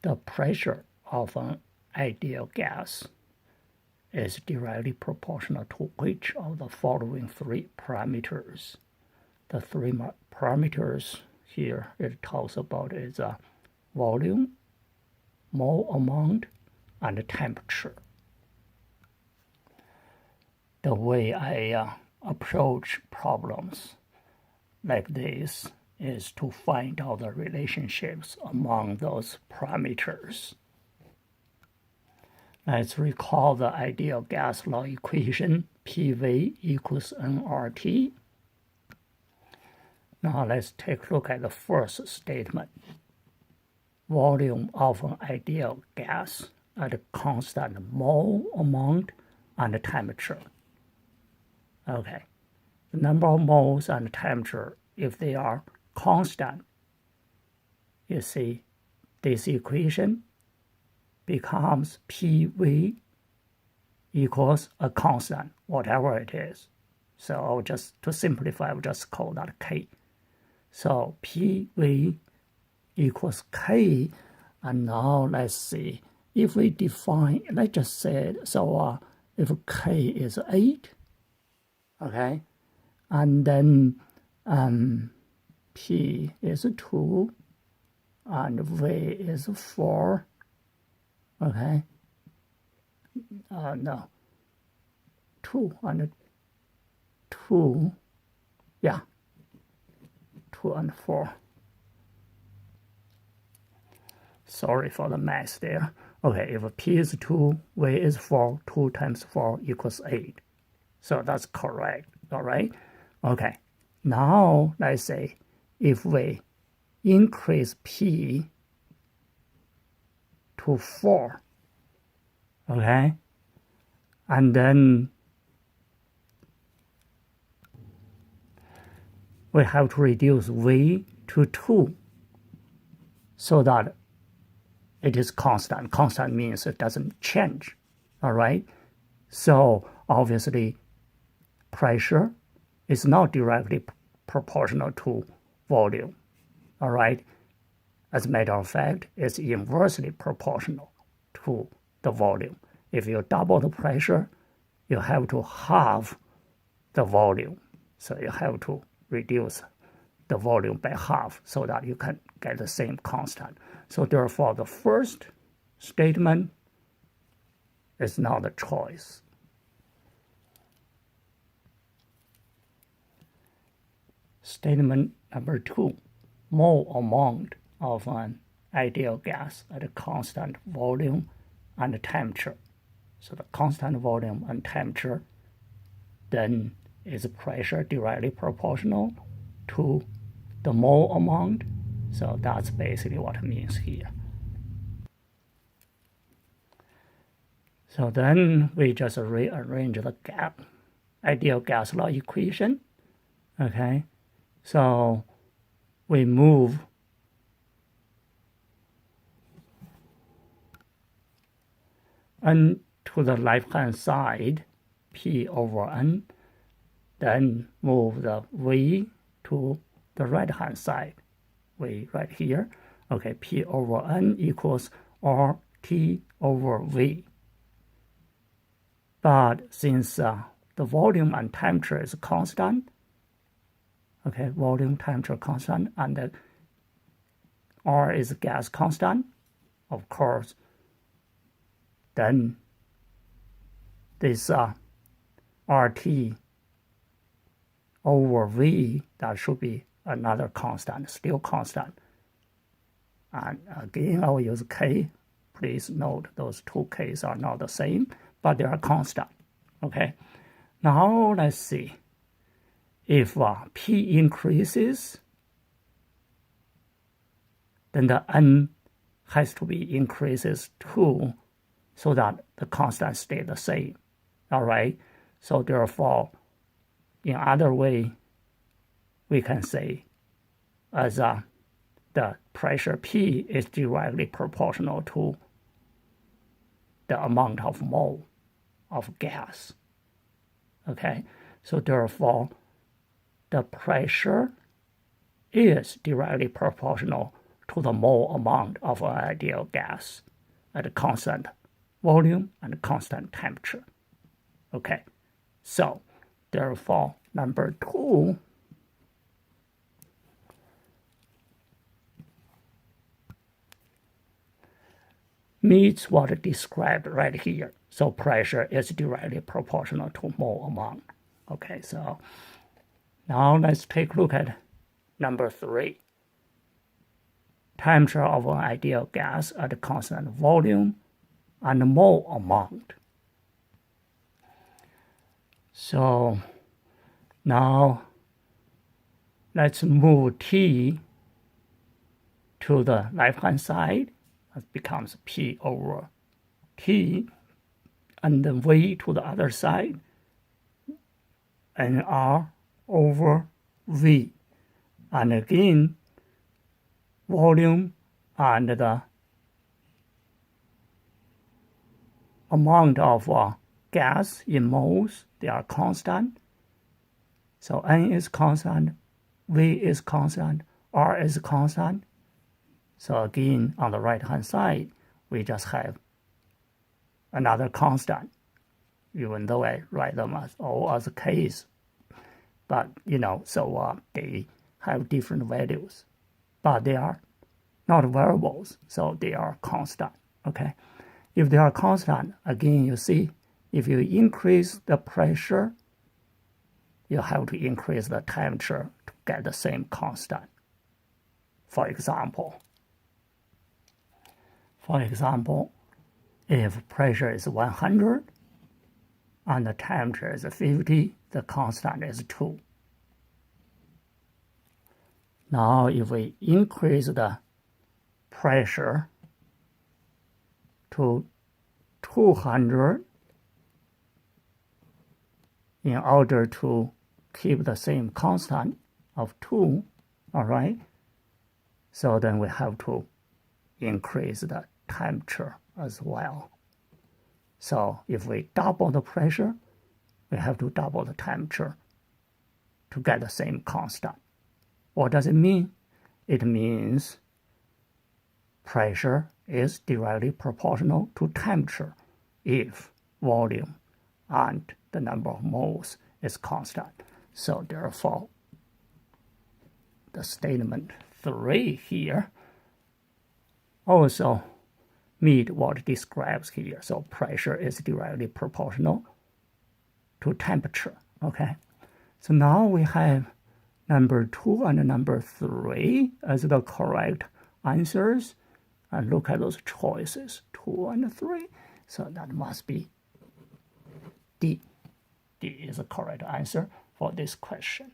the pressure of an ideal gas is directly proportional to which of the following three parameters? The three parameters here it talks about is volume, mole amount, and temperature. The way I approach problems like this is to find out the relationships among those parameters. Let's recall the ideal gas law equation, PV equals nRT. Now let's take a look at the first statement. Volume of an ideal gas at a constant mole amount and temperature. Okay, the number of moles and temperature, if they are constant, you see this equation becomes PV equals a constant, whatever it is. So I'll just, to simplify, I'll just call that K. So PV equals K, and now let's see, if we define, let's just say, so if K is 8, okay, and then P is 2, and V is 4, okay, no, 2 and 2, yeah, 2 and 4. Sorry for the mess there. Okay, if P is 2, V is 4, 2 times 4 equals 8. So that's correct, all right? Okay, now let's say if we increase P to 4, okay, and then we have to reduce V to 2 so that it is constant. Constant means it doesn't change, all right? So obviously pressure is not directly proportional to volume, all right? As a matter of fact, it's inversely proportional to the volume. If you double the pressure, you have to halve the volume. So you have to reduce the volume by half so that you can get the same constant. So therefore, the first statement is not a choice. Statement number 2, mole amount of an ideal gas at a constant volume and temperature. So the constant volume and temperature then is pressure directly proportional to the mole amount. So that's basically what it means here. So then we just rearrange the ideal gas law equation. Okay, so we move N to the left-hand side, P over N, then move the V to the right-hand side, V right here. Okay, P over N equals RT over V. But since the volume and temperature is constant, okay, volume, temperature constant, and the R is gas constant, of course, then this RT over V, that should be another constant, still constant. And again, I will use K. Please note those two K's are not the same, but they are constant. Okay, now let's see. If P increases, then the N has to be increases too, so that the constant stay the same. All right, so therefore, in other way, we can say as the pressure P is directly proportional to the amount of mole of gas. Okay, so therefore, the pressure is directly proportional to the mole amount of an ideal gas at a constant volume and constant temperature. Okay, so therefore number 2 meets what described right here. So pressure is directly proportional to mole amount. Okay, so now let's take a look at number 3. Temperature of an ideal gas at a constant volume and mole amount. So now let's move T to the left-hand side. It becomes P over T, and then V to the other side, and R over V. And again, volume and the amount of gas in moles, they are constant. So N is constant, V is constant, R is constant. So again, on the right-hand side, we just have another constant, even though I write them as all as K's. But, so they have different values. But they are not variables, so they are constant, okay? If they are constant, again, you see, if you increase the pressure, you have to increase the temperature to get the same constant. For example, if pressure is 100 and the temperature is 50, the constant is 2. Now, if we increase the pressure to 200 in order to keep the same constant of 2, all right? So then we have to increase the temperature as well. So if we double the pressure, we have to double the temperature to get the same constant. What does it mean? It means pressure is directly proportional to temperature if volume and the number of moles is constant. So therefore, the statement 3 here also meet what it describes here. So pressure is directly proportional to temperature, okay? So now we have number 2 and number 3 as the correct answers. And look at those choices, 2 and 3. So that must be D. D is the correct answer for this question.